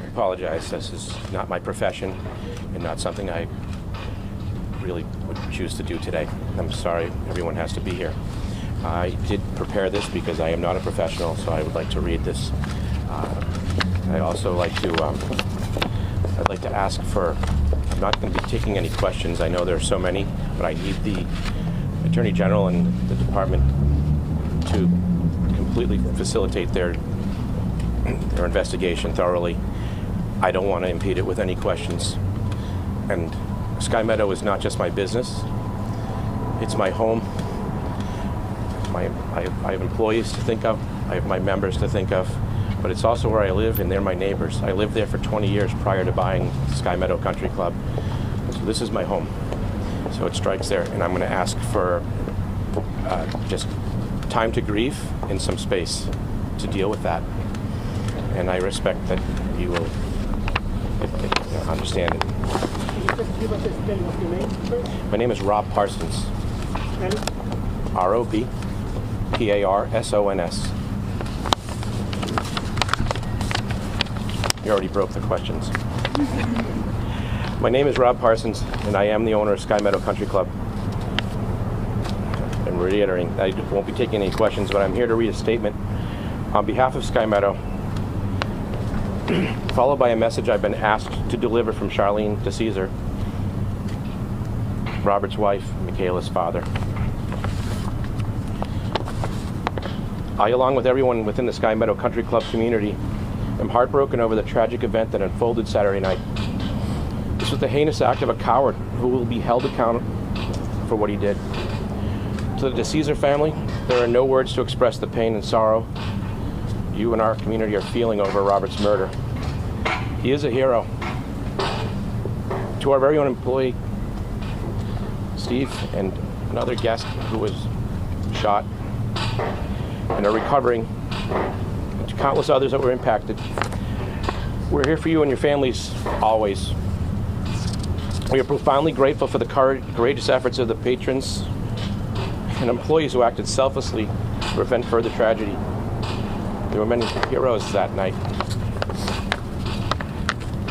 Apologize. This is not my profession and not something I really would choose to do today. I'm sorry everyone has to be here. I did prepare this because I am not a professional, so I would like to read this. I'd like to ask for, I'm not going to be taking any questions. I know there are so many, but I need the Attorney General and the department to completely facilitate their investigation thoroughly. I don't want to impede it with any questions. And Sky Meadow is not just my business, it's my home. I have employees to think of, I have my members to think of, but it's also where I live, and they're my neighbors. I lived there for 20 years prior to buying Sky Meadow Country Club. So this is my home. So it strikes there, and I'm going to ask for just time to grieve and some space to deal with that. And I respect that you will understand it. Can you just give us a spelling of your name first? My name is Rob Parsons. And R-O-B-P-A-R-S-O-N-S. You already broke the questions. My name is Rob Parsons, and I am the owner of Sky Meadow Country Club. And reiterating, I won't be taking any questions, but I'm here to read a statement on behalf of Sky Meadow, followed by a message I've been asked to deliver from Charlene DeCesar, Robert's wife, Michaela's father. I, along with everyone within the Sky Meadow Country Club community, am heartbroken over the tragic event that unfolded Saturday night. This was the heinous act of a coward who will be held accountable for what he did. To the DeCesar family, there are no words to express the pain and sorrow you and our community are feeling over Robert's murder. He is a hero. To our very own employee, Steve, and another guest who was shot and are recovering, and to countless others that were impacted, we're here for you and your families always. We are profoundly grateful for the courageous efforts of the patrons and employees who acted selflessly to prevent further tragedy. There were many heroes that night.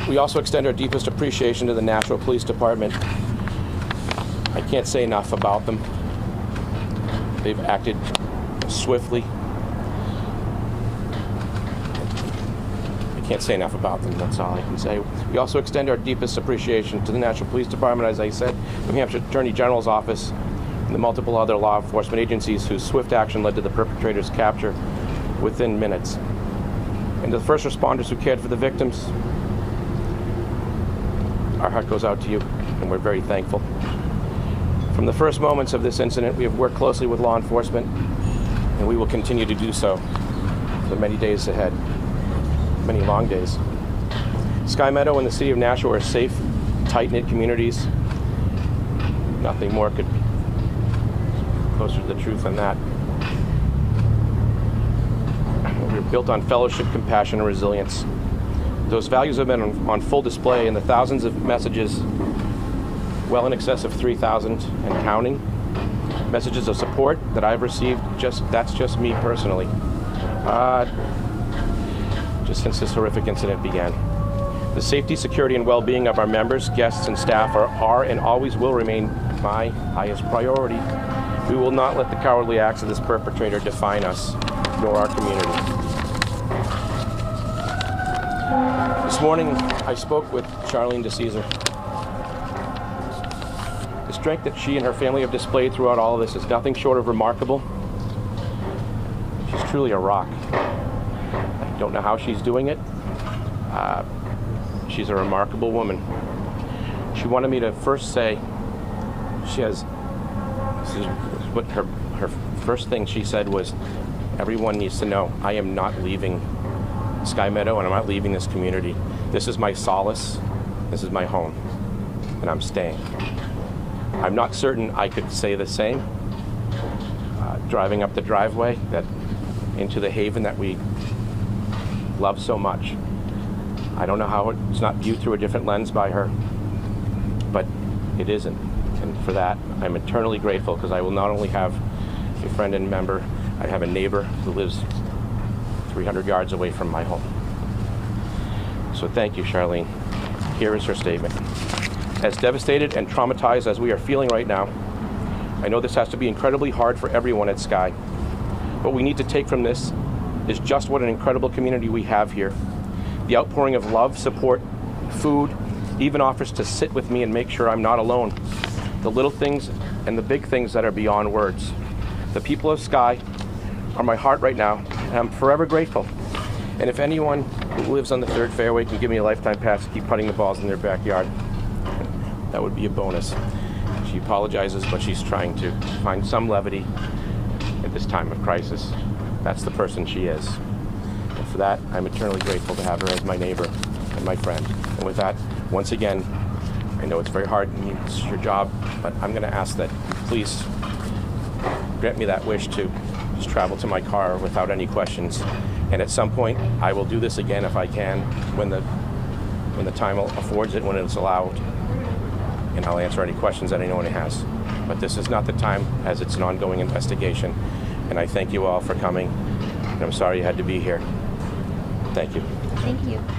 We also extend our deepest appreciation to the Nashua Police Department. I can't say enough about them. They've acted swiftly. I can't say enough about them, that's all I can say. We also extend our deepest appreciation to the Nashua Police Department, as I said, New Hampshire Attorney General's office, and the multiple other law enforcement agencies whose swift action led to the perpetrator's capture within minutes. And to the first responders who cared for the victims, our heart goes out to you, and we're very thankful. From the first moments of this incident, we have worked closely with law enforcement, and we will continue to do so for the many days ahead, many long days. Sky Meadow and the city of Nashua are safe, tight-knit communities. Nothing more could be closer to the truth than that. We're built on fellowship, compassion, and resilience. Those values have been on full display in the thousands of messages, well in excess of 3,000 and counting, messages of support that I've received. That's just me personally, just since this horrific incident began. The safety, security, and well-being of our members, guests, and staff are and always will remain my highest priority. We will not let the cowardly acts of this perpetrator define us, nor our community. This morning, I spoke with Charlene DeCesar. The strength that she and her family have displayed throughout all of this is nothing short of remarkable. She's truly a rock. I don't know how she's doing it. She's a remarkable woman. She wanted me to first say, this is what her first thing she said was, everyone needs to know I am not leaving Sky Meadow, and I'm not leaving this community. This is my solace. This is my home, and I'm staying. I'm not certain I could say the same. Driving up the driveway into the haven that we love so much. I don't know how it's not viewed through a different lens by her, but it isn't. And for that, I'm eternally grateful, because I will not only have a friend and member, I have a neighbor who lives 300 yards away from my home. So thank you, Charlene. Here is her statement. As devastated and traumatized as we are feeling right now, I know this has to be incredibly hard for everyone at Sky. What we need to take from this is just what an incredible community we have here. The outpouring of love, support, food, even offers to sit with me and make sure I'm not alone. The little things and the big things that are beyond words. The people of Sky are my heart right now, and I'm forever grateful. And if anyone who lives on the 3rd fairway can give me a lifetime pass to keep putting the balls in their backyard, that would be a bonus. She apologizes, but she's trying to find some levity at this time of crisis. That's the person she is. And for that, I'm eternally grateful to have her as my neighbor and my friend. And with that, once again, I know it's very hard and it's your job, but I'm going to ask that you please grant me that wish to just travel to my car without any questions. And at some point, I will do this again if I can, when the time affords it, when it's allowed. And I'll answer any questions that anyone has. But this is not the time, as it's an ongoing investigation. And I thank you all for coming. And I'm sorry you had to be here. Thank you. Thank you.